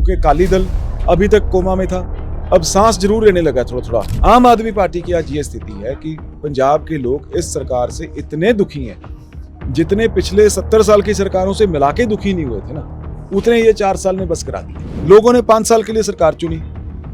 क्योंकि अकाली दल अभी तक कोमा में था, अब सांस जरूर लेने लगा थोड़ा थोड़ा। आम आदमी पार्टी की आज ये स्थिति है कि पंजाब के लोग इस सरकार से इतने दुखी हैं, जितने पिछले 70 साल की सरकारों से मिला के दुखी नहीं हुए थे ना, उतने ये 4 साल में बस करा दिए। लोगों ने 5 साल के लिए सरकार चुनी,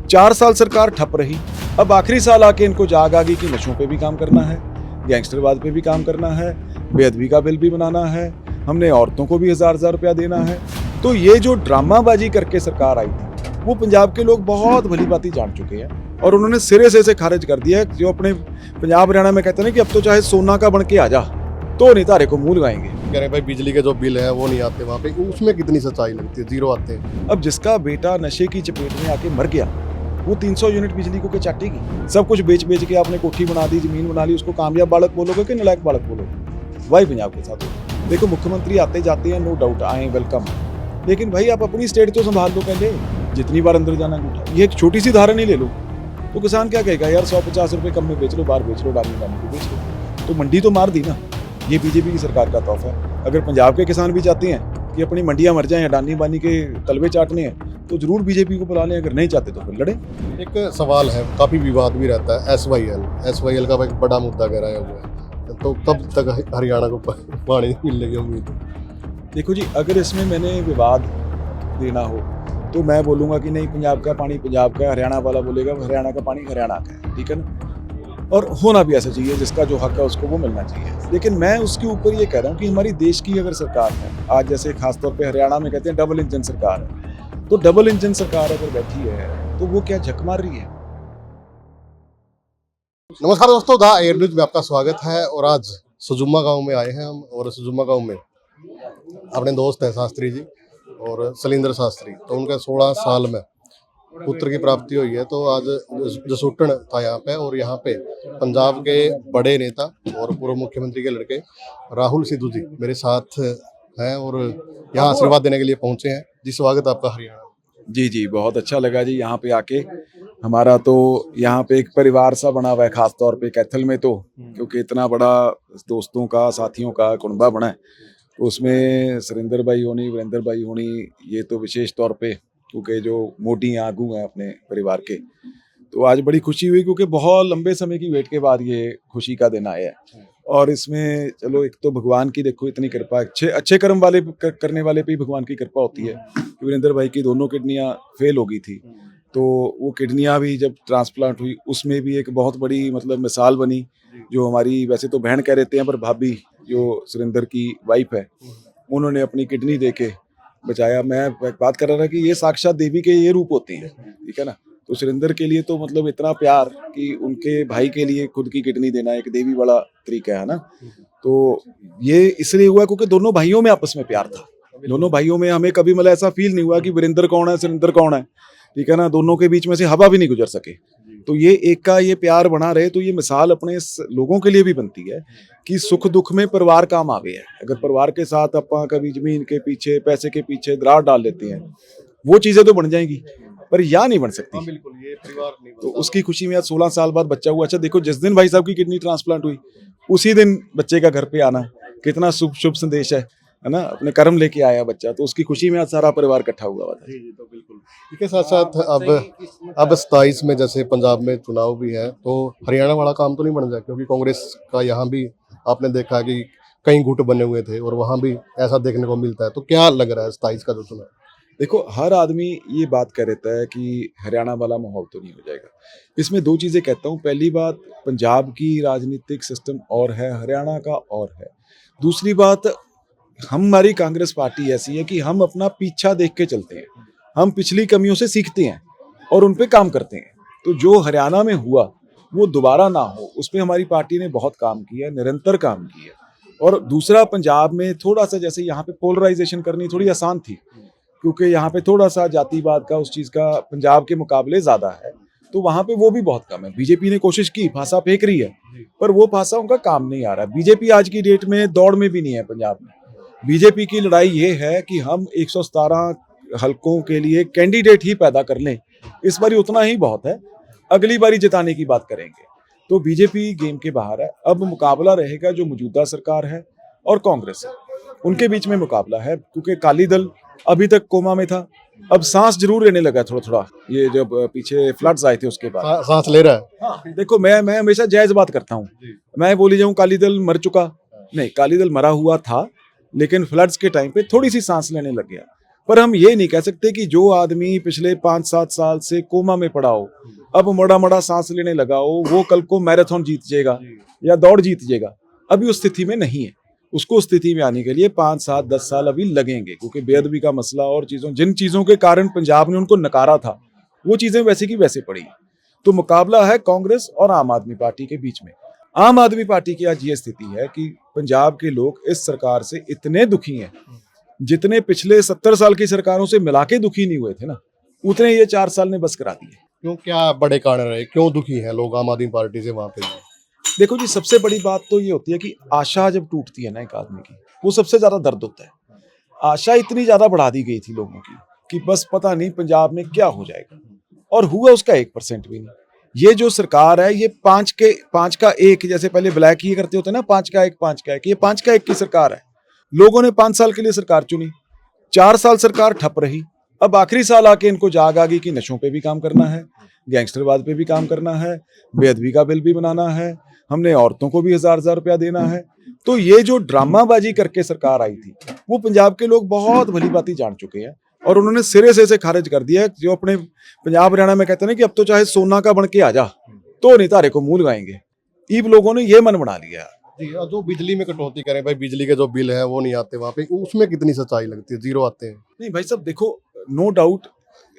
4 साल सरकार ठप रही, अब आखिरी साल आके इनको जाग आ गई कि नशों पे भी काम करना है, गैंगस्टरवाद पे भी काम करना है, बेअदबी का बिल भी बनाना है, हमने औरतों को भी 1000-1000 रुपया देना है। तो ये जो ड्रामाबाजी करके सरकार आई थी, वो पंजाब के लोग बहुत भली बात जान चुके हैं और उन्होंने सिरे से इसे खारिज कर दिया। जो अपने पंजाब हरियाणा में कहते हैं ना कि अब तो चाहे सोना का बन के आ जा, तो नहीं तारे को मुंह लगाएंगे। कह रहे भाई बिजली के जो बिल है वो नहीं आते वहाँ पे, उसमें कितनी सच्चाई लगती है? 0 आते हैं। अब जिसका बेटा नशे की चपेट में आके मर गया, वो 300 यूनिट बिजली को क्या चाटेगी? सब कुछ बेच बेच के आपने कोठी बना दी, जमीन बना ली, उसको कामयाब बालक बोलोगे कि नालायक बालक बोलोगे? वही पंजाब के साथ हो। देखो, मुख्यमंत्री आते जाते हैं, नो डाउट आए, वेलकम, लेकिन भाई आप अपनी स्टेट तो संभाल लो पहले। जितनी बार अंदर जाना अंगूठा, ये एक छोटी सी धारण ही ले लो तो किसान क्या कहेगा, यार 150 रुपए कम में बेच लो, बाहर बेच लो, डाली को बेच लो, तो मंडी तो मार दी ना। ये बीजेपी की सरकार का तोहफा है। अगर पंजाब के किसान भी चाहते हैं कि अपनी मंडियां मर जाएं, अडानी बानी के तलवे चाटने हैं, तो जरूर बीजेपी को बुला लें। अगर नहीं चाहते तो फिर लड़े। एक सवाल है, काफी विवाद भी रहता है, SYL का एक बड़ा मुद्दा कराया हुआ है, तो कब तक हरियाणा को पानी मिलने की उम्मीद? देखो जी, अगर इसमें मैंने विवाद देना हो तो मैं बोलूंगा कि नहीं, पंजाब का पानी पंजाब का, हरियाणा वाला बोलेगा हरियाणा का पानी हरियाणा का है, ठीक है ना। और होना भी ऐसा चाहिए, जिसका जो हक है उसको वो मिलना चाहिए। लेकिन मैं उसके ऊपर ये कह रहा हूँ कि हमारी देश की अगर सरकार है, आज जैसे खासतौर पे हरियाणा में कहते हैं डबल इंजन सरकार है, तो डबल इंजन सरकार अगर बैठी है तो वो क्या झक मार रही है? नमस्कार दोस्तों, द एयर न्यूज में आपका स्वागत है। और आज सुजुमा गांव में आए हैं हम, और सुजुमा गांव में अपने दोस्त हैं शास्त्री जी और सलिंदर शास्त्री। तो उनका 16 साल में पुत्र की प्राप्ति हुई है। तो आज जसूटन था यहाँ पे, और यहाँ पे पंजाब के बड़े नेता और पूर्व मुख्यमंत्री के लड़के राहुल सिद्धू जी मेरे साथ हैं और यहाँ आशीर्वाद देने के लिए पहुंचे हैं। जी, स्वागत आपका हरियाणा। जी जी, बहुत अच्छा लगा जी यहाँ पे आके। हमारा तो यहाँ पे एक परिवार सा बना हुआ है, खास तौर पे कैथल में, तो क्योंकि इतना बड़ा दोस्तों का, साथियों का कुनबा बना है, तो उसमें सुरेंद्र भाई होनी, वीरेंद्र भाई होनी, ये तो विशेष तौर पे, क्योंकि जो मोटी आगू हैं अपने परिवार के। तो आज बड़ी खुशी हुई क्योंकि बहुत लंबे समय की वेट के बाद ये खुशी का दिन आया है। और इसमें चलो, एक तो भगवान की देखो इतनी कृपा, अच्छे कर्म वाले करने वाले पे ही भगवान की कृपा होती है। वीरेंद्र भाई की दोनों किडनियां फेल हो गई थी, तो वो किडनियां भी जब ट्रांसप्लांट हुई, उसमें भी एक बहुत बड़ी मतलब मिसाल बनी। जो हमारी वैसे तो बहन कह देते हैं, पर भाभी जो सुरेंद्र की वाइफ है, उन्होंने अपनी किडनी देके बचाया। मैं बात कर रहा था कि ये साक्षात देवी के ये रूप होते हैं, ठीक है ना। तो सुरेंद्र के लिए तो मतलब इतना प्यार कि उनके भाई के लिए खुद की किडनी देना एक देवी वाला तरीका है ना। तो ये इसलिए हुआ क्योंकि दोनों भाइयों में आपस में प्यार था। दोनों भाइयों में हमें कभी मतलब ऐसा फील नहीं हुआ कि वीरेंद्र कौन है, सुरेंद्र कौन है, ठीक है ना। दोनों के बीच में से हवा भी नहीं गुजर सके। तो ये एक का ये प्यार बना रहे, तो ये मिसाल अपने लोगों के लिए भी बनती है कि सुख दुख में परिवार काम आवे है। अगर परिवार के साथ अपा कभी जमीन के पीछे, पैसे के पीछे दरार डाल लेते हैं, वो चीजें तो बन जाएंगी, पर या नहीं बन सकती। बिल्कुल, ये परिवार नहीं। तो उसकी खुशी में आज 16 साल बाद बच्चा हुआ। अच्छा देखो, जिस दिन भाई साहब की किडनी ट्रांसप्लांट हुई, उसी दिन बच्चे का घर पे आना कितना शुभ संदेश है ना। अपने कर्म लेके आया बच्चा, तो उसकी खुशी में आज सारा परिवार इकट्ठा हुआ था। जी, तो बिल्कुल। इसके साथ साथ अब 27 में जैसे पंजाब में चुनाव भी है, तो हरियाणा वाला काम तो नहीं बन जाए? क्योंकि कांग्रेस का यहाँ भी आपने देखा कि कई गुट बने हुए थे और वहाँ भी ऐसा देखने को मिलता है। तो क्या लग रहा है 27 का जो चुनाव? देखो, हर आदमी ये बात कह रहता है कि हरियाणा वाला माहौल तो नहीं हो जाएगा। इसमें 2 चीजें कहता हूँ। पहली बात, पंजाब की राजनीतिक सिस्टम और है, हरियाणा का और है। दूसरी बात, हमारी कांग्रेस पार्टी ऐसी है कि हम अपना पीछा देख के चलते हैं, हम पिछली कमियों से सीखते हैं और उन पे काम करते हैं। तो जो हरियाणा में हुआ वो दोबारा ना हो, उस पर हमारी पार्टी ने बहुत काम किया, निरंतर काम किया। और दूसरा, पंजाब में थोड़ा सा जैसे यहाँ पे पोलराइजेशन करनी थोड़ी आसान थी, क्योंकि यहाँ पे थोड़ा सा जातिवाद का, उस चीज का पंजाब के मुकाबले ज्यादा है, तो वहां पे वो भी बहुत कम है। बीजेपी ने कोशिश की, फांसा फेंक रही है, पर वो फांसा उनका काम नहीं आ रहा। बीजेपी आज की डेट में दौड़ में भी नहीं है पंजाब में। बीजेपी की लड़ाई ये है कि हम 117 हलकों के लिए कैंडिडेट ही पैदा कर लें। इस बारी उतना ही बहुत है, अगली बारी जिताने की बात करेंगे। तो बीजेपी गेम के बाहर है। अब मुकाबला रहेगा जो मौजूदा सरकार है और कांग्रेस है, उनके बीच में मुकाबला है, क्योंकि अकाली दल अभी तक कोमा में था, अब सांस जरूर लेने लगा थोड़ा थोड़ा, ये जब पीछे फ्लड्स आए थे उसके बाद। सांस ले रहा है। हाँ, देखो मैं हमेशा जायज बात करता हूँ। मैं बोली जाऊँ अकाली दल मर चुका, नहीं, अकाली दल मरा हुआ था, लेकिन फ्लड्स के टाइम पे थोड़ी सी सांस लेने लग गया। पर हम ये नहीं कह सकते कि जो आदमी पिछले 5-7 साल से कोमा में पड़ा हो, अब मोड़ा मोड़ा सांस लेने लगा हो, वो कल को मैराथन जीत जाएगा या दौड़ जीत जाएगा। अभी उस स्थिति में नहीं है। उसको उस स्थिति में आने के लिए 5-7-10 साल अभी लगेंगे, क्योंकि बेअदबी का मसला और जिन चीजों के कारण पंजाब ने उनको नकारा था, वो चीजें वैसे की वैसे पड़ी। तो मुकाबला है कांग्रेस और आम आदमी पार्टी के बीच में। आम आदमी पार्टी की आज ये स्थिति है कि पंजाब के लोग इस सरकार से इतने दुखी हैं, जितने पिछले 70 साल की सरकारों से मिला के दुखी नहीं हुए थे ना, उतने ये 4 साल ने बस करा दिए। क्यों, क्या बड़े कारण रहे, क्यों दुखी हैं लोग आम आदमी पार्टी से वहां पे? देखो जी, सबसे बड़ी बात तो ये होती है कि आशा जब टूटती है ना एक आदमी की, वो सबसे ज्यादा दर्द होता है। आशा इतनी ज्यादा बढ़ा दी गई थी लोगों की कि बस पता नहीं पंजाब में क्या हो जाएगा, और हुआ उसका 1% भी नहीं। ये जो सरकार है, ये 5 का 1, जैसे पहले ब्लैक ये करते होते ना, 5 का 1, 5 का 1, ये 5 का 1 की सरकार है। लोगों ने 5 साल के लिए सरकार चुनी, 4 साल सरकार ठप रही। अब आखिरी साल आके इनको जाग आ गई कि नशों पे भी काम करना है, गैंगस्टरवाद पे भी काम करना है, बेअदबी का बिल भी बनाना है, हमने औरतों को भी 1000-1000 रुपया देना है। तो ये जो ड्रामाबाजी करके सरकार आई थी, वो पंजाब के लोग बहुत भली भांति जान चुके हैं, और उन्होंने सिरे से इसे खारिज कर दिया। जो अपने पंजाब हरियाणा में कहते हैं ना कि अब तो चाहे सोना का बन के आ जा, तो नहीं तारे को मुंह लगाएंगे। ईब लोगों ने ये मन बना लिया। जी, और जो बिजली में कटौती करें भाई, बिजली के जो बिल है वो नहीं आते वहां पे, उसमें कितनी सच्चाई लगती है? 0 आते हैं। नहीं भाई साहब, देखो, नो डाउट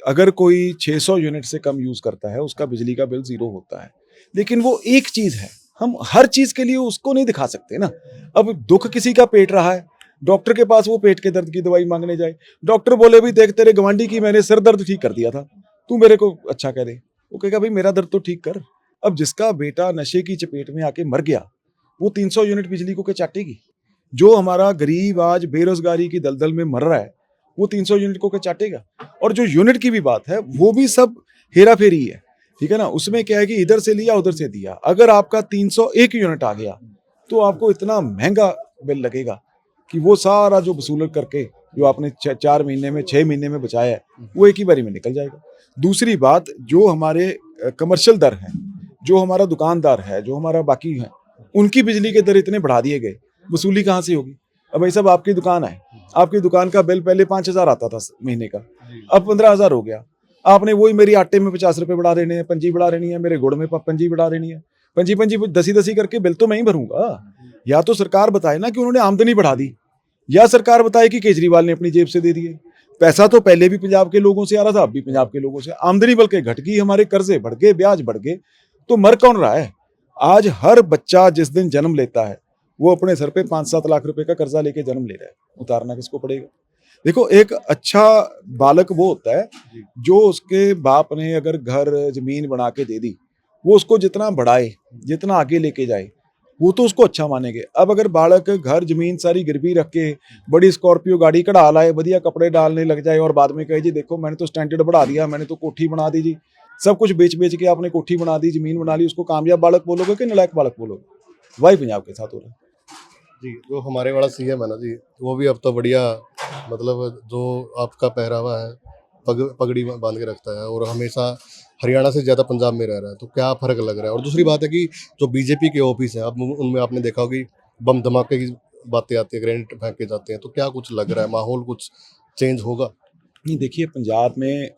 अगर कोई 600 यूनिट से कम यूज करता है, उसका बिजली का बिल 0 होता है। लेकिन वो एक चीज है, हम हर चीज के लिए उसको नहीं दिखा सकते ना। अब दुख किसी का पेट रहा है, डॉक्टर के पास वो पेट के दर्द की दवाई मांगने जाए, डॉक्टर बोले भी देख तेरे गवांडी की मैंने सिर दर्द ठीक कर दिया था, तू मेरे को अच्छा कह दे। वो कहेगा भाई मेरा दर्द तो ठीक कर। अब जिसका बेटा नशे की चपेट में आके मर गया, वो 300 यूनिट बिजली को क्या चाटेगी? जो हमारा गरीब आज बेरोजगारी की दलदल में मर रहा है, वो 300 यूनिट को क्या चाटेगा? और जो यूनिट की भी बात है, वो भी सब हेरा फेरी है, ठीक है ना। उसमें क्या है कि इधर से लिया उधर से दिया। अगर आपका 301 यूनिट आ गया, तो आपको इतना महंगा बिल लगेगा कि वो सारा जो वसूल करके जो आपने 4 महीने में 6 महीने में बचाया है, वो एक ही बारी में निकल जाएगा। दूसरी बात, जो हमारे कमर्शियल दर हैं, जो हमारा दुकानदार है, जो हमारा बाकी है, उनकी बिजली के दर इतने बढ़ा दिए गए, वसूली कहाँ से होगी? अब भाई साहब, आपकी दुकान है, आपकी दुकान का बिल पहले 5000 आता था महीने का, अब 15000 हो गया। आपने वही मेरी आटे में 50 रुपए बढ़ा देने हैं, पंजी बढ़ा देनी है, मेरे गुड़ में पंजी बढ़ा देनी है, पंजी 10 करके बिल तो मैं ही भरूंगा। या तो सरकार बताए ना कि उन्होंने आमदनी बढ़ा दी, या सरकार बताए कि केजरीवाल ने अपनी जेब से दे दिए। पैसा तो पहले भी पंजाब के लोगों से आ रहा था, अब भी पंजाब के लोगों से। आमदनी बल्कि घट गई, हमारे कर्जे बढ़ गए, ब्याज बढ़ गए, तो मर कौन रहा है? आज हर बच्चा जिस दिन जन्म लेता है, वो अपने सर पे 5-7 लाख रुपए का कर्जा लेके जन्म ले रहा है, उतारना किसको पड़ेगा? देखो, एक अच्छा बालक वो होता है जो उसके बाप ने अगर घर जमीन बना के दे दी, वो उसको जितना बढ़ाए, जितना आगे लेके जाए, वो तो उसको अच्छा मानेंगे। अब अगर बालक घर जमीन सारी गिरवी रख के बड़ी स्कॉर्पियो गाड़ी कढ़ा लाए, बढ़िया कपड़े डालने लग जाए, और बाद में कहे जी देखो मैंने तो स्टैंडर्ड बढ़ा दिया, मैंने तो कोठी बना दी जी, सब कुछ बेच बेच के आपने कोठी बना दी, जमीन बना ली, उसको कामयाब बालक बोलोगे कि नालायक बालक बोलोगे? वही पंजाब के साथ हो रहा है। जी, जो हमारे वाला सीएम है ना जी, वो भी अब तो बढ़िया, मतलब जो आपका पहरावा है, पगड़ी बांध के रखता है, और हमेशा हरियाणा से ज़्यादा पंजाब में रह रहा है, तो क्या फ़र्क लग रहा है? और दूसरी बात है कि जो बीजेपी के ऑफिस हैं, अब उनमें आपने देखा होगा कि बम धमाके की बातें आती है, ग्रेनेड फेंके जाते हैं, तो क्या कुछ लग रहा है, माहौल कुछ चेंज होगा? नहीं, देखिए, पंजाब में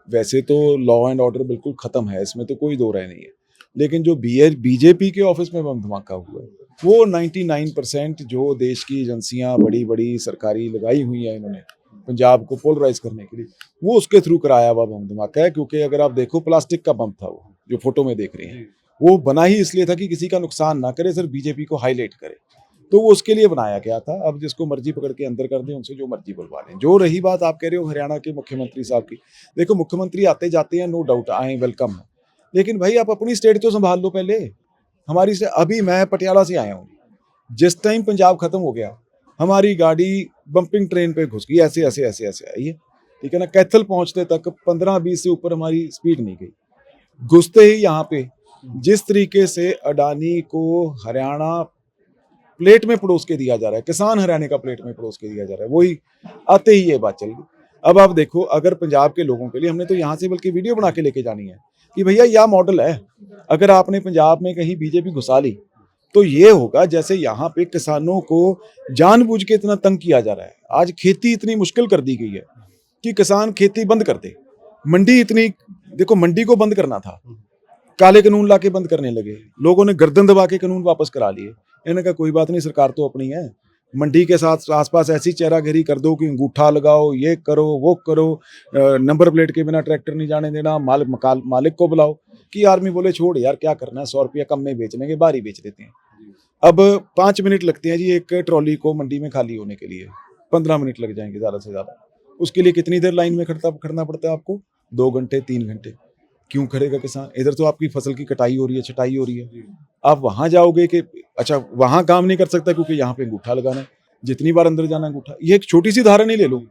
वैसे तो लॉ एंड ऑर्डर बिल्कुल खत्म है, इसमें तो कोई दो राय नहीं है। लेकिन जो बीजेपी के ऑफिस में बम धमाका हुआ है, वो 99% जो देश की एजेंसियां बड़ी बड़ी सरकारी लगाई हुई हैं इन्होंने पंजाब को पोलराइज करने के लिए, वो उसके थ्रू कराया हुआ बम धमाका है। क्योंकि अगर आप देखो, प्लास्टिक का बम था वो, जो फोटो में देख रहे हैं, वो बना ही इसलिए था कि किसी का नुकसान ना करे, सिर्फ बीजेपी को हाईलाइट करे, तो वो उसके लिए बनाया गया था। अब जिसको मर्जी पकड़ के अंदर कर दें, उनसे जो मर्जी बुलवा लें। जो रही बात आप कह रहे हो हरियाणा के मुख्यमंत्री साहब की, देखो, मुख्यमंत्री आते जाते हैं, नो डाउट, आए, वेलकम है, लेकिन भाई आप अपनी स्टेट तो संभाल लो पहले। हमारी से अभी मैं पटियाला से आया हूँ, जिस टाइम पंजाब खत्म हो गया, हमारी गाड़ी बम्पिंग ट्रेन पे घुस गई, ऐसे ऐसे ऐसे ऐसे आई है, ठीक है ना। कैथल पहुंचते तक 15-20 से ऊपर हमारी स्पीड नहीं गई। घुसते ही यहाँ पे जिस तरीके से अडानी को हरियाणा प्लेट में परोस के दिया जा रहा है, किसान हरियाणा का प्लेट में परोस के दिया जा रहा है, वही आते ही ये बात चल गई। अब आप देखो, अगर पंजाब के लोगों के लिए हमने तो यहाँ से बल्कि वीडियो बना के लेके जानी है कि भैया यह मॉडल है। अगर आपने पंजाब में कहीं बीजेपी घुसा ली तो ये होगा जैसे यहाँ पे किसानों को जानबूझ के इतना तंग किया जा रहा है। आज खेती इतनी मुश्किल कर दी गई है कि किसान खेती बंद कर दे। मंडी इतनी, देखो मंडी को बंद करना था, काले कानून लाके बंद करने लगे, लोगों ने गर्दन दबा के कानून वापस करा लिए। इन्होंने कहा कोई बात नहीं, सरकार तो अपनी है, मंडी के साथ आसपास ऐसी चेहरागेरी कर दो कि अंगूठा लगाओ, ये करो वो करो, नंबर प्लेट के बिना ट्रैक्टर नहीं जाने देना, मालिक को बुलाओ। कि आर्मी बोले छोड़ यार क्या करना है, 100 रुपया कम में बेचने के बाहर ही बेच देते हैं। अब 5 मिनट लगते हैं जी एक ट्रॉली को मंडी में खाली होने के लिए, 15 मिनट लग जाएंगे ज़्यादा से ज़्यादा। उसके लिए कितनी देर लाइन में खड़ना पड़ता है आपको? 2 घंटे 3 घंटे। क्यों खड़ेगा किसान? इधर तो आपकी फसल की कटाई हो रही है, छटाई हो रही है। आप वहां जाओगे कि अच्छा वहां काम नहीं कर सकता क्योंकि यहाँ पे अंगूठा लगाना है, जितनी बार अंदर जाना अंगूठा। ये एक छोटी सी उदाहरण ही ले लो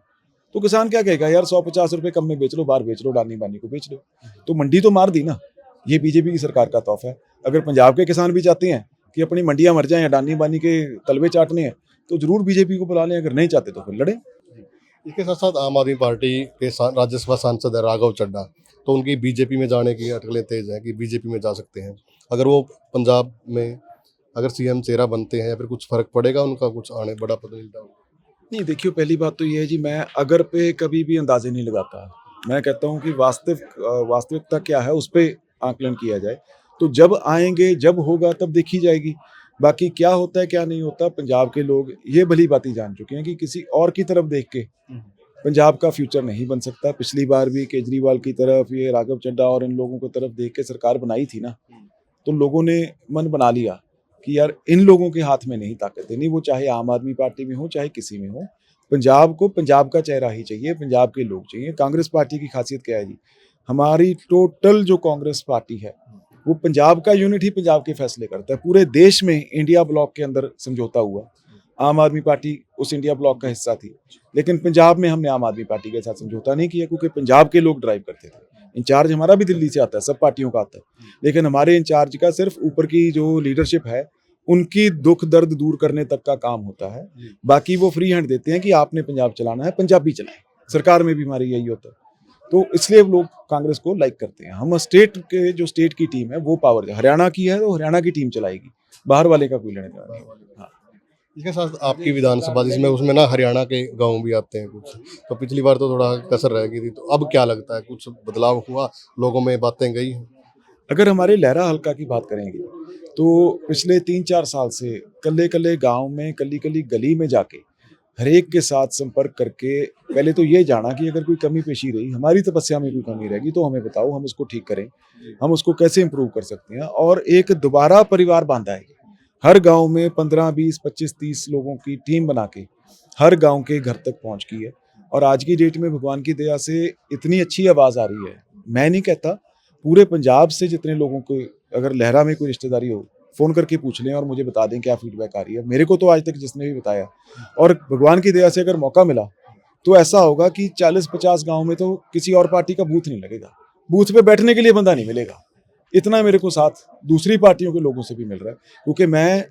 तो किसान क्या कहेगा, यार 150 रुपए कम में बेच लो, बाहर बेच लो, डानी बानी को बेच लो। तो मंडी तो मार दी ना। ये बीजेपी की सरकार का तोहफा है। अगर पंजाब के किसान भी चाहते हैं कि अपनी मंडियां मर जाएं, अडानी बानी के तलवे चाटने हैं, तो जरूर बीजेपी को बुला लें। अगर नहीं चाहते तो फिर लड़े। इसके साथ साथ आम आदमी पार्टी के राज्यसभा सांसद है राघव चड्ढा, तो उनकी बीजेपी में जाने की अटकलें तेज हैं कि बीजेपी में जा सकते हैं। अगर वो पंजाब में अगर सीएम चेहरा बनते हैं या फिर कुछ फर्क पड़ेगा उनका, कुछ आने बड़ा पता मिलता है? नहीं देखियो, पहली बात तो ये है जी, मैं अगर पे कभी भी अंदाजे नहीं लगाता। मैं कहता हूँ कि वास्तविकता क्या है उस पर आकलन किया जाए। तो जब आएंगे, जब होगा तब देखी जाएगी। बाकी क्या होता है क्या नहीं होता, पंजाब के लोग ये भली बातें जान चुके हैं कि किसी और की तरफ देख के पंजाब का फ्यूचर नहीं बन सकता। पिछली बार भी केजरीवाल की तरफ, ये राघव चड्ढा और इन लोगों की तरफ देख के सरकार बनाई थी ना, तो लोगों ने मन बना लिया कि यार इन लोगों के हाथ में नहीं ताकत है। नहीं, वो चाहे आम आदमी पार्टी में हो चाहे किसी में हो, पंजाब को पंजाब का चेहरा ही चाहिए, पंजाब के लोग चाहिए। कांग्रेस पार्टी की खासियत क्या है जी, हमारी टोटल जो कांग्रेस पार्टी है वो पंजाब का यूनिट ही पंजाब के फैसले करता है। पूरे देश में इंडिया ब्लॉक के अंदर समझौता हुआ, आम आदमी पार्टी उस इंडिया ब्लॉक का हिस्सा थी, लेकिन पंजाब में हमने आम आदमी पार्टी के साथ समझौता नहीं किया क्योंकि पंजाब के लोग ड्राइव करते थे। इंचार्ज हमारा भी दिल्ली से आता है, सब पार्टियों का आता है, लेकिन हमारे इंचार्ज का सिर्फ ऊपर की जो लीडरशिप है उनकी दुख दर्द दूर करने तक का काम होता है। बाकी वो फ्री हैंड देते हैं कि आपने पंजाब चलाना है, पंजाबी चलाएं। सरकार में भी हमारी यही होता है, तो इसलिए लोग कांग्रेस को लाइक करते हैं। हम स्टेट के जो स्टेट की टीम है वो पावर, हरियाणा की है तो हरियाणा की टीम चलाएगी, बाहर वाले का कोई लेने देना नहीं। हाँ। इसके साथ आपकी विधानसभा जिसमें उसमें ना हरियाणा के गांव भी आते हैं कुछ, तो पिछली बार तो थोड़ा कसर रह गई थी, तो अब क्या लगता है कुछ बदलाव हुआ, लोगों में बातें गई? अगर हमारे लहरा हल्का की बात करेंगे तो पिछले 3-4 साल से कल्ले कल्ले गांव में, कली कली गली में जाके हर एक के साथ संपर्क करके पहले तो ये जाना कि अगर कोई कमी पेशी रही, हमारी तपस्या में कोई कमी रहेगी तो हमें बताओ, हम उसको ठीक करें, हम उसको कैसे इम्प्रूव कर सकते हैं। और एक दोबारा परिवार बांधा है। हर गांव में 15, 20, 25, 30 लोगों की टीम बना के हर गांव के घर तक पहुंच की है। और आज की डेट में भगवान की दया से इतनी अच्छी आवाज़ आ रही है। मैं नहीं कहता, पूरे पंजाब से जितने लोगों को अगर लहरा में कोई रिश्तेदारी हो, फ़ोन करके पूछ लें और मुझे बता दें क्या फीडबैक आ रही है। मेरे को तो आज तक जिसने भी बताया, और भगवान की दया से अगर मौका मिला तो ऐसा होगा कि 40-50 गांव में तो किसी और पार्टी का बूथ नहीं लगेगा, बूथ पे बैठने के लिए बंदा नहीं मिलेगा। इतना मेरे को साथ दूसरी पार्टियों के लोगों से भी मिल रहा है, क्योंकि मैं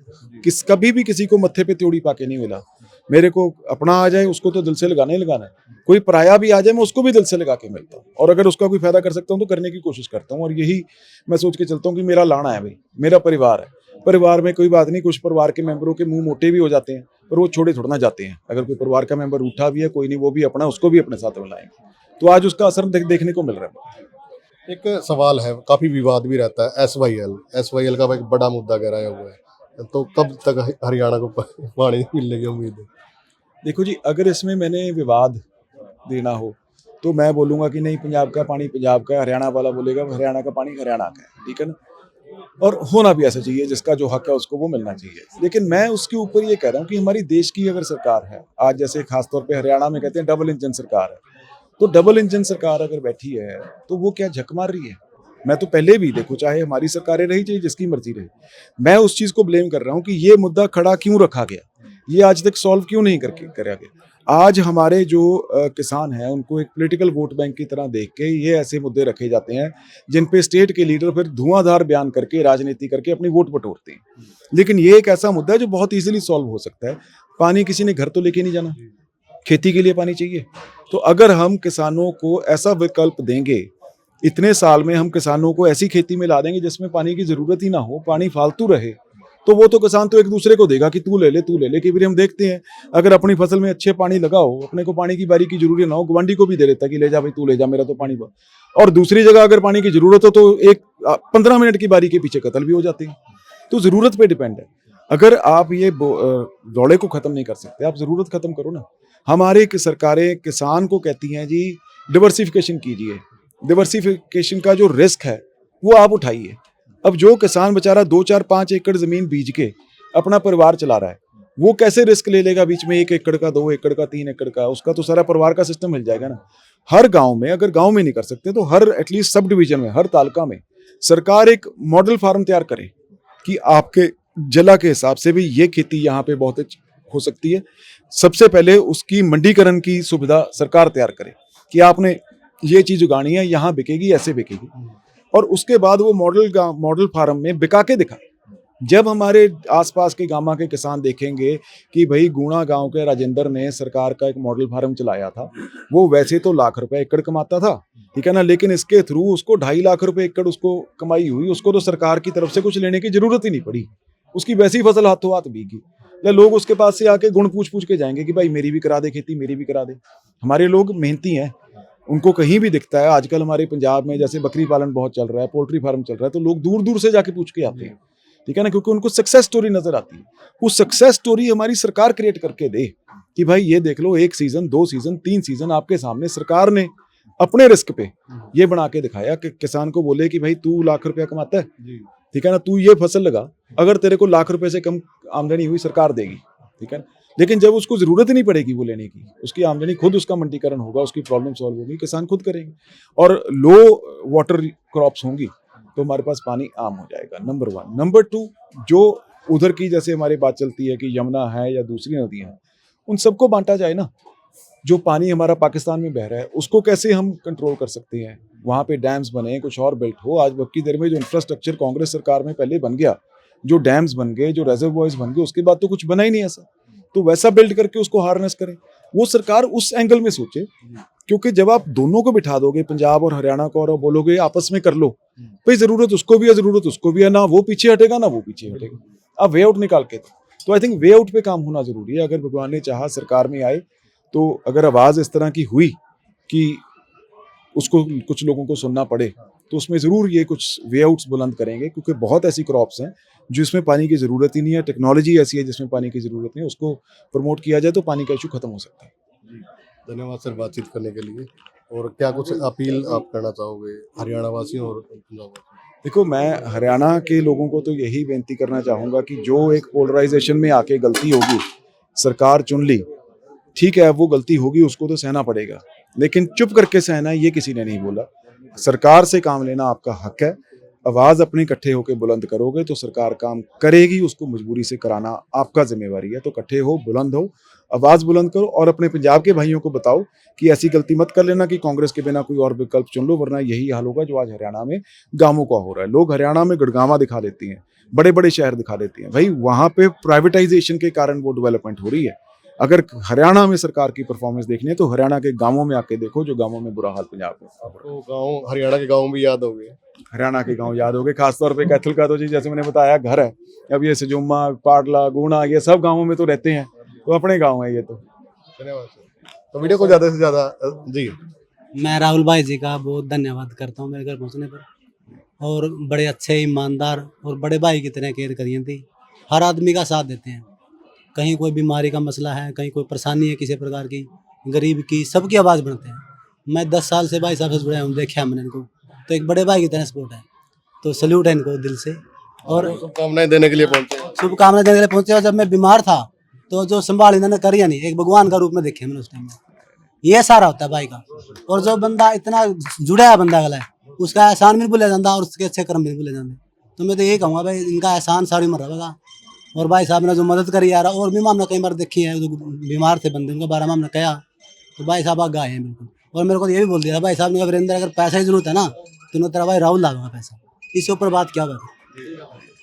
कभी भी किसी को मत्थे पे त्योड़ी पाके नहीं मिला। मेरे को अपना आ जाए उसको तो दिल से लगाना ही लगाना है, कोई पराया भी आ जाए मैं उसको भी दिल से लगा के मिलता हूँ, और अगर उसका कोई फायदा कर सकता हूँ तो करने की कोशिश करता हूँ। और यही मैं सोच के चलता हूँ कि मेरा लाना है भाई, मेरा परिवार है, परिवार में कोई बात नहीं, कुछ परिवार के मेंबरों के मुंह मोटे भी हो जाते हैं पर वो छोड़े थोड़ा ना जाते हैं। अगर कोई परिवार का मेंबर उठा भी है, कोई नहीं, वो भी अपना, उसको भी अपने साथ मिलाएंगे। तो आज उसका असर देखने को मिल रहा है। एक सवाल है, काफी विवाद भी रहता है, एसवाईएल का एक बड़ा मुद्दा गहराया हुआ है, तो कब तक हरियाणा को पानी मिलने की उम्मीद है? देखो जी, अगर इसमें मैंने विवाद देना हो तो मैं बोलूँगा कि नहीं, पंजाब का पानी पंजाब का है, हरियाणा वाला बोलेगा हरियाणा का पानी हरियाणा का है, ठीक है ना। और होना भी ऐसा चाहिए, जिसका जो हक है उसको वो मिलना चाहिए। लेकिन मैं उसके ऊपर ये कह रहा हूँ कि हमारी देश की अगर सरकार है, आज जैसे खासतौर पे हरियाणा में कहते हैं डबल इंजन सरकार है, तो डबल इंजन सरकार अगर बैठी है तो वो क्या झक मार रही है? मैं तो पहले भी देखो, चाहे हमारी सरकारें रही चाहे जिसकी मर्जी रही, मैं उस चीज को ब्लेम कर रहा हूँ कि ये मुद्दा खड़ा क्यों रखा गया, ये आज तक सॉल्व क्यों नहीं करा गया। आज हमारे जो किसान हैं उनको एक पॉलिटिकल वोट बैंक की तरह देख के ये ऐसे मुद्दे रखे जाते हैं जिन पे स्टेट के लीडर फिर धुआंधार बयान करके, राजनीति करके अपनी वोट बटोरते हैं। लेकिन ये एक ऐसा मुद्दा है जो बहुत इजीली सॉल्व हो सकता है। पानी किसी ने घर तो लेके नहीं जाना, खेती के लिए पानी चाहिए। तो अगर हम किसानों को ऐसा विकल्प देंगे, इतने साल में हम किसानों को ऐसी खेती में ला देंगे जिसमें पानी की जरूरत ही ना हो, पानी फालतू रहे, तो वो तो किसान तो एक दूसरे को देगा कि तू ले ले। कई बार हम देखते हैं अगर अपनी फसल में अच्छे पानी लगाओ, अपने को पानी की बारी की जरूरत ना हो, गवांडी को भी दे देता कि ले जा भाई, तू ले जा, मेरा तो पानी बा। और दूसरी जगह अगर पानी की जरूरत हो तो एक 15 मिनट की बारी के पीछे कत्ल भी हो जाते हैं। तो जरूरत पे डिपेंड है। अगर आप ये दौड़े को खत्म नहीं कर सकते, आप जरूरत खत्म करो ना। हमारे सरकारें किसान को कहती हैं जी डिवर्सिफिकेशन कीजिए, डिवर्सिफिकेशन का जो रिस्क है वो आप उठाइए। अब जो किसान बेचारा 2, 4, 5 एकड़ जमीन बीज के अपना परिवार चला रहा है, वो कैसे रिस्क ले लेगा बीच में 1 एकड़ का, 2 एकड़ का, 3 एकड़ का? उसका तो सारा परिवार का सिस्टम मिल जाएगा ना। हर गांव में, अगर गांव में नहीं कर सकते तो हर एटलीस्ट सब डिवीजन में, हर तालुका में सरकार एक मॉडल फार्म तैयार करे कि आपके जिला के हिसाब से भी ये खेती यहाँ पे बहुत हो सकती है। सबसे पहले उसकी मंडीकरण की सुविधा सरकार तैयार करे कि आपने ये चीज उगानी है, यहाँ बिकेगी, ऐसे बिकेगी, और उसके बाद वो मॉडल फार्म में बिका के दिखा। जब हमारे आसपास के गांव के किसान देखेंगे कि भाई गुणा गांव के राजेंद्र ने सरकार का एक मॉडल फार्म चलाया था, वो वैसे तो लाख रुपए एकड़ कमाता था, ठीक है ना, लेकिन इसके थ्रू उसको 2.5 लाख रुपए एकड़ उसको कमाई हुई, उसको तो सरकार की तरफ से कुछ लेने की जरूरत ही नहीं पड़ी, उसकी वैसी फसल हाथों हाथ बीगी। या लोग उसके पास से आके गुण पूछ के जाएंगे कि भाई मेरी भी करा दे खेती, मेरी भी करा दे। हमारे लोग मेहनती हैं, उनको कहीं भी दिखता है। आजकल हमारे पंजाब में जैसे बकरी पालन बहुत चल रहा है, पोल्ट्री फार्म चल रहा है, तो लोग दूर दूर से जाके पूछ के आते हैं, ठीक है ना, क्योंकि उनको सक्सेस स्टोरी नजर आती है। वो सक्सेस स्टोरी हमारी सरकार क्रिएट करके दे कि भाई ये देख लो, 1 सीजन, 2 सीजन, 3 सीजन आपके सामने सरकार ने अपने रिस्क पे ये बना के दिखाया कि किसान को बोले कि भाई तू लाख रुपया कमाता है, ठीक है ना, तू ये फसल लगा, अगर तेरे को लाख रुपए से कम आमदनी हुई सरकार देगी, ठीक है। लेकिन जब उसको जरूरत ही नहीं पड़ेगी वो लेने की, उसकी आमदनी खुद, उसका मंडीकरण होगा, उसकी प्रॉब्लम सॉल्व होगी, किसान खुद करेंगे, और लो वाटर क्रॉप्स होंगी तो हमारे पास पानी आम हो जाएगा, नंबर 1। नंबर 2, जो उधर की जैसे हमारी बात चलती है कि यमुना है या दूसरी नदियां हैं, उन सबको बांटा जाए ना। जो पानी हमारा पाकिस्तान में बह रहा है उसको कैसे हम कंट्रोल कर सकते हैं, वहां पे डैम्स बने, कुछ और बिल्ट हो। आज वक्त देर में जो इंफ्रास्ट्रक्चर कांग्रेस सरकार में पहले बन गया, जो डैम्स बन गए, जो रेजर्वॉयर्स बन गए, उसके बाद तो कुछ बना ही नहीं ऐसा। तो वैसा बिल्ड करके उसको हार्नेस करें, वो सरकार उस एंगल में सोचे। क्योंकि जब आप दोनों को बिठा दोगे, पंजाब और हरियाणा को, और बोलोगे आपस में कर लो, भाई जरूरत उसको भी है, जरूरत उसको भी है, ना वो पीछे हटेगा ना वो पीछे हटेगा, आप वे आउट निकाल के तो आई थिंक वे आउट पे काम होना जरूरी है। अगर भगवान ने चाहा सरकार में आए, तो अगर आवाज इस तरह की हुई कि उसको कुछ लोगों को सुनना पड़े, तो उसमें जरूर ये कुछ वे आउट्स बुलंद करेंगे, क्योंकि बहुत ऐसी क्रॉप्स हैं जिसमें पानी की जरूरत ही नहीं है, टेक्नोलॉजी ऐसी है जिसमें पानी की जरूरत नहीं है, उसको प्रमोट किया जाए तो पानी का इशू खत्म हो सकता है। धन्यवाद सर बातचीत करने के लिए। और क्या कुछ अपील आप करना चाहोगे हरियाणा वासियों और पंजाब वासियों? देखो, मैं हरियाणा के लोगों को तो यही बेनती करना चाहूँगा कि जो एक पोलराइजेशन में आके गलती होगी, सरकार चुन ली, ठीक है, वो गलती होगी, उसको तो सहना पड़ेगा, लेकिन चुप करके सहना ये किसी ने नहीं बोला। सरकार से काम लेना आपका हक है, आवाज़ अपने इकट्ठे होकर बुलंद करोगे तो सरकार काम करेगी, उसको मजबूरी से कराना आपका जिम्मेवारी है। तो इकट्ठे हो, बुलंद हो, आवाज़ बुलंद करो, और अपने पंजाब के भाइयों को बताओ कि ऐसी गलती मत कर लेना कि कांग्रेस के बिना कोई और विकल्प चुन लो, वरना यही हाल होगा जो आज हरियाणा में गांवों का हो रहा है। लोग हरियाणा में गड़गावा दिखा देती हैं, बड़े बड़े शहर दिखा देती हैं, भाई वहाँ पे प्राइवेटाइजेशन के कारण वो डेवलपमेंट हो रही है। अगर हरियाणा में सरकार की परफॉर्मेंस देखनी है तो हरियाणा के गांवों में आके देखो, जो गांवों में बुरा हाल पंजाब में। आपको गांव, हरियाणा के गांव भी याद हो गए? हरियाणा के गांव याद हो गए, खासतौर पे कैथल का तो जी जैसे मैंने बताया घर है। अब ये सजुम्मा, पाटला, गुणा, ये सब गांवों में तो रहते हैं, तो अपने गांव है ये तो। धन्यवाद सर। तो वीडियो को ज्यादा से ज्यादा जी, मैं राहुल भाई जी का बहुत धन्यवाद करता हूँ मेरे घर पहुँचने पर, और बड़े अच्छे, ईमानदार और बड़े भाई की तरह केयर करी थी। हर आदमी का साथ देते हैं, कहीं कोई बीमारी का मसला है, कहीं कोई परेशानी है किसी प्रकार की, गरीब की, सबकी आवाज़ बनते हैं। मैं 10 साल से भाई साहब से जुड़ा हूँ, देखा है मैंने इनको, तो एक बड़े भाई की तरह सपोर्ट है, तो सल्यूट है इनको दिल से। और शुभकामनाएं देने के लिए पहुंचे। शुभकामनाएं देने के लिए पहुँचे। और जब मैं बीमार था तो जो संभाल इन्होंने करी या नहीं, एक भगवान का रूप में देखे मैंने उस टाइम में। ये सारा होता है भाई का। और जो बंदा इतना जुड़ा है बंदा गला है, उसका एहसान भी भूले जाता और उसके अच्छे कर्म भी भूले जाते। तो मैं तो यही कहूँगा भाई, इनका एहसान सारी उम्र रहेगा। और भाई साहब ने जो मदद करी यार, और भी हमने कई बार देखी है, जो बीमार थे बंदे उनके बारे में हमने कहा, तो भाई साहब आगे आए हैं बिल्कुल। और मेरे को तो ये भी बोल दिया भाई साहब ने, वीरेंद्र अगर पैसा की जरूरत है ना तो तेरा भाई राहुल लाऊंगा पैसा, इसके ऊपर बात क्या बात।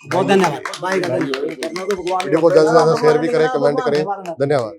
बहुत धन्यवाद भाई का। वीडियो को ज्यादा से ज्यादा शेयर भी करें, कमेंट करें। धन्यवाद।